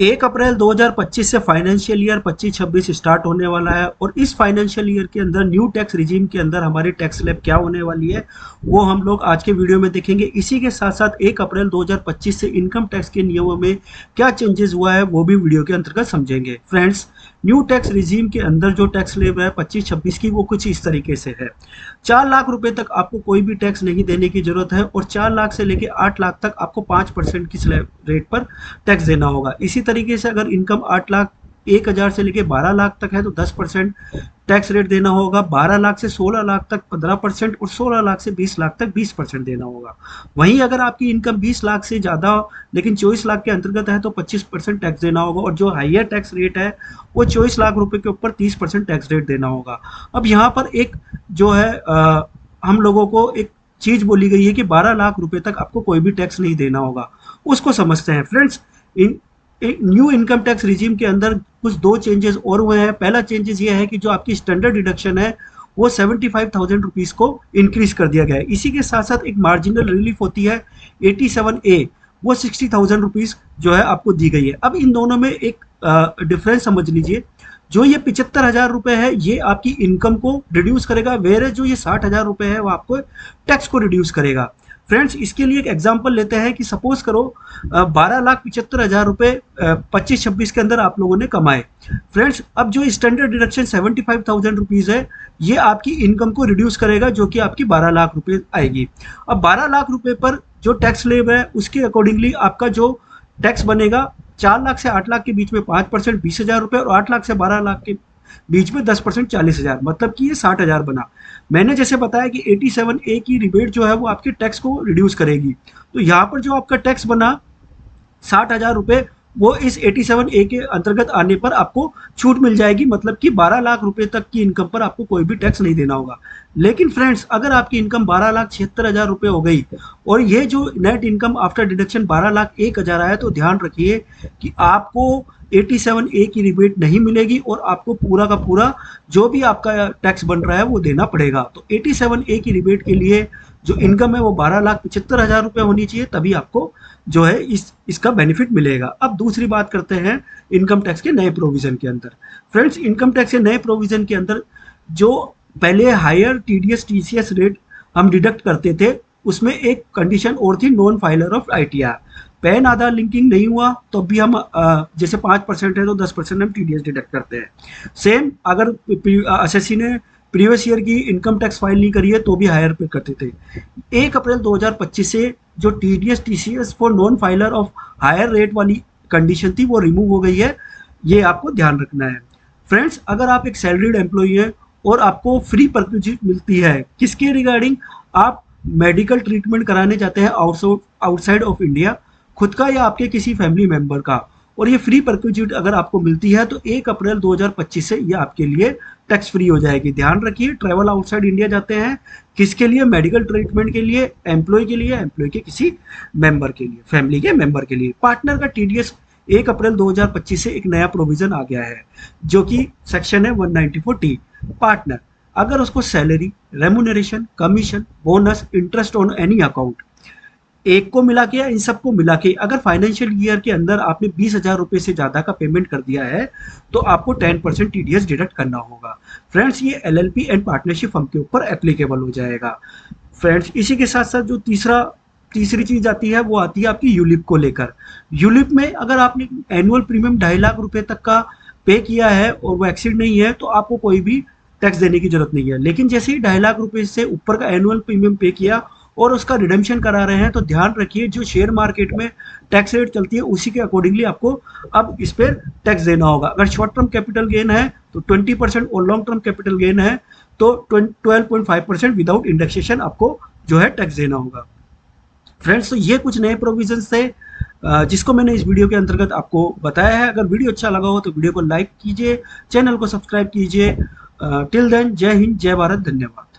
1 अप्रैल 2025 से financial year 25-26 start होने वाला है और इस फाइनेंशियल ईयर के अंदर न्यू टैक्स रिजीम के अंदर हमारी टैक्स स्लैब क्या होने वाली है वो हम लोग आज के वीडियो में देखेंगे। इसी के साथ साथ 1 अप्रैल 2025 से इनकम टैक्स के नियमों में क्या चेंजेस हुआ है वो भी वीडियो के अंतर्गत समझेंगे। फ्रेंड्स, न्यू टैक्स रिजीम के अंदर जो टैक्स स्लैब है 25-26 की वो कुछ इस तरीके से है। 4 लाख रुपए तक आपको कोई भी टैक्स नहीं देने की जरूरत है और 4 लाख से लेकर 8 लाख तक आपको 5% की स्लैब रेट पर टैक्स देना होगा। इसी तरीके से अगर इनकम 8 लाख 1,000 से लेके 12 लाख तक है तो 10% टैक्स रेट देना होगा। 12 लाख से 16 लाख तक 15% और 16 लाख से 20 लाख तक 20% देना होगा। वहीं अगर आपकी इनकम 20 लाख से ज़्यादा लेकिन 24 लाख के अंतर्गत है तो 25% टैक्स देना होगा और जो हाइयर टैक्स रेट है वो 24 लाख रुपए के ऊपर 30% टैक्स रेट देना होगा। अब यहाँ पर एक जो है हम लोगों को एक चीज बोली गई है कि 12 लाख रुपए तक आपको कोई भी टैक्स नहीं देना होगा। उसको समझते हैं। फ्रेंड्स, एक न्यू इनकम टैक्स रिजीम के अंदर कुछ 2 चेंजेस और हुए हैं। पहला चेंजेस ये है कि जो आपकी स्टैंडर्ड डिडक्शन है वो 75,000 रुपीज को इंक्रीज कर दिया गया है। इसी के साथ साथ एक मार्जिनल रिलीफ होती है 87A, वो 60,000 रुपीज जो है आपको दी गई है। अब इन दोनों में एक डिफरेंस समझ लीजिए। जो ये 75,000 रुपए है ये आपकी इनकम को रिड्यूस करेगा, वेरे जो ये 60,000 रुपए है वो आपको टैक्स को रिड्यूस करेगा। फ्रेंड्स, इसके लिए एक एग्जांपल लेते हैं कि सपोज करो 12,75,000 रुपए 25-26 के अंदर आप लोगों ने कमाए। फ्रेंड्स, अब जो स्टैंडर्ड डिडक्शन 75,000 रुपीज है ये आपकी इनकम को रिड्यूस करेगा जो कि आपकी 12 लाख रुपए आएगी। अब 12 लाख रुपए पर जो टैक्स स्लैब है उसके अकॉर्डिंगली आपका जो टैक्स बनेगा 4 लाख से 8 लाख के बीच में 5% 20,000 रुपए और 8 लाख से 12 लाख के बीच में 10% 40,000, मतलब कि ये 60,000 बना। मैंने जैसे बताया कि 87A की रिबेट जो है वो आपके टैक्स को रिड्यूस करेगी। तो यहाँ पर जो आपका टैक्स बना 60,000 रुपए वो इस 87A के अंतर्गत आने पर आपको छूट मिल जाएगी, मतलब कि 12 लाख रुपए तक की इनकम पर आपको कोई भी टैक्स नहीं देना होगा। लेकिन फ्रेंड्स, अगर आपकी इनकम 12,76,000 रुपए हो गई और ये जो नेट इनकम आफ्टर डिडक्शन 12,01,000 आया तो ध्यान रखिए कि आपको 87A की रिबेट नहीं मिलेगी और आपको पूरा का पूरा जो भी आपका टैक्स बन रहा है वो देना पड़ेगा। तो 87A की रिबेट के लिए जो इनकम है वो 12,75,000 रुपए होनी चाहिए, तभी आपको जो है इसका बेनिफिट मिलेगा। अब दूसरी बात करते हैं इनकम टैक्स के नए प्रोविजन के अंदर। फ्रेंड्स, इनकम टैक्स के नए प्रोविजन के अंदर जो पहले हायर TDS TCS रेट हम डिडक्ट करते थे उसमें एक कंडीशन और थी, non filer of ITR। Pan Aadhaar linking नहीं हुआ तो भी हम जैसे 5% है तो 10% हम TDS डिडक्ट करते हैं। सेम अगर SSC ने प्रीवियस ईयर की इनकम टैक्स फाइल नहीं करी है तो भी हायर पे करते थे। 1 अप्रैल 2025 से जो TDS TCS for non filer of higher rate वाली कंडीशन थी वो रिमूव हो गई है, ये आपको ध्यान रखना है। फ्रेंड्स, अगर आप एक सैलरीड एम्प्लॉई है और आपको फ्री परक्विजिट मिलती है किसके रिगार्डिंग, आप मेडिकल ट्रीटमेंट कराने जाते हैं आउटसाइड ऑफ इंडिया, खुद का या आपके किसी फैमिली मेंबर का, और ये फ्री परक्विजिट अगर आपको मिलती है तो 1 अप्रैल 2025 से ये आपके लिए टैक्स फ्री हो जाएगी। ध्यान रखिए, ट्रैवल आउटसाइड इंडिया जाते हैं किसके लिए, मेडिकल ट्रीटमेंट के लिए, एम्प्लॉय के लिए, एम्प्लॉय के किसी मेंबर के लिए, फैमिली के मेंबर के लिए। पार्टनर का TDS 1 अप्रैल 2025 से एक नया प्रोविजन आ गया है जो कि सेक्शन है 194T। पार्टनर अगर उसको salary, remuneration, commission, bonus, interest on any account एक को मिला के या इन सबको मिला के अगर फाइनेंशियल ईयर के अंदर आपने 20,000 रुपए से ज्यादा का पेमेंट कर दिया है तो आपको 10% TDS डिडक्ट करना होगा। फ्रेंड्स, ये LLP एंड पार्टनरशिप फर्म के ऊपर एप्लीकेबल हो जाएगा। फ्रेंड्स, इसी के साथ साथ जो तीसरी चीज आती है वो आती है आपकी यूलिप को लेकर। यूलिप में अगर आपने एनुअल प्रीमियम 2.5 लाख रुपए तक का पे किया है और वो एक्सीड नहीं है तो आपको कोई भी टैक्स देने की जरूरत नहीं है। लेकिन जैसे ही 2.5 लाख रुपए से ऊपर का एनुअल प्रीमियम पे किया और उसका रिडेम्पशन करा रहे हैं तो ध्यान रखिए जो शेयर मार्केट में टैक्स रेट चलती है उसी के अकॉर्डिंगली आपको अब इस पर टैक्स देना होगा। अगर शॉर्ट टर्म कैपिटल गेन है तो 20% और लॉन्ग टर्म कैपिटल गेन है तो 12.5% विदाउट इंडेक्सेशन आपको जो है टैक्स देना होगा। फ्रेंड्स, तो ये कुछ नए प्रोविजंस थे जिसको मैंने इस वीडियो के अंतर्गत आपको बताया है। अगर वीडियो अच्छा लगा हो तो वीडियो को लाइक कीजिए, चैनल को सब्सक्राइब कीजिए। टिल देन, जय हिंद, जय भारत, धन्यवाद।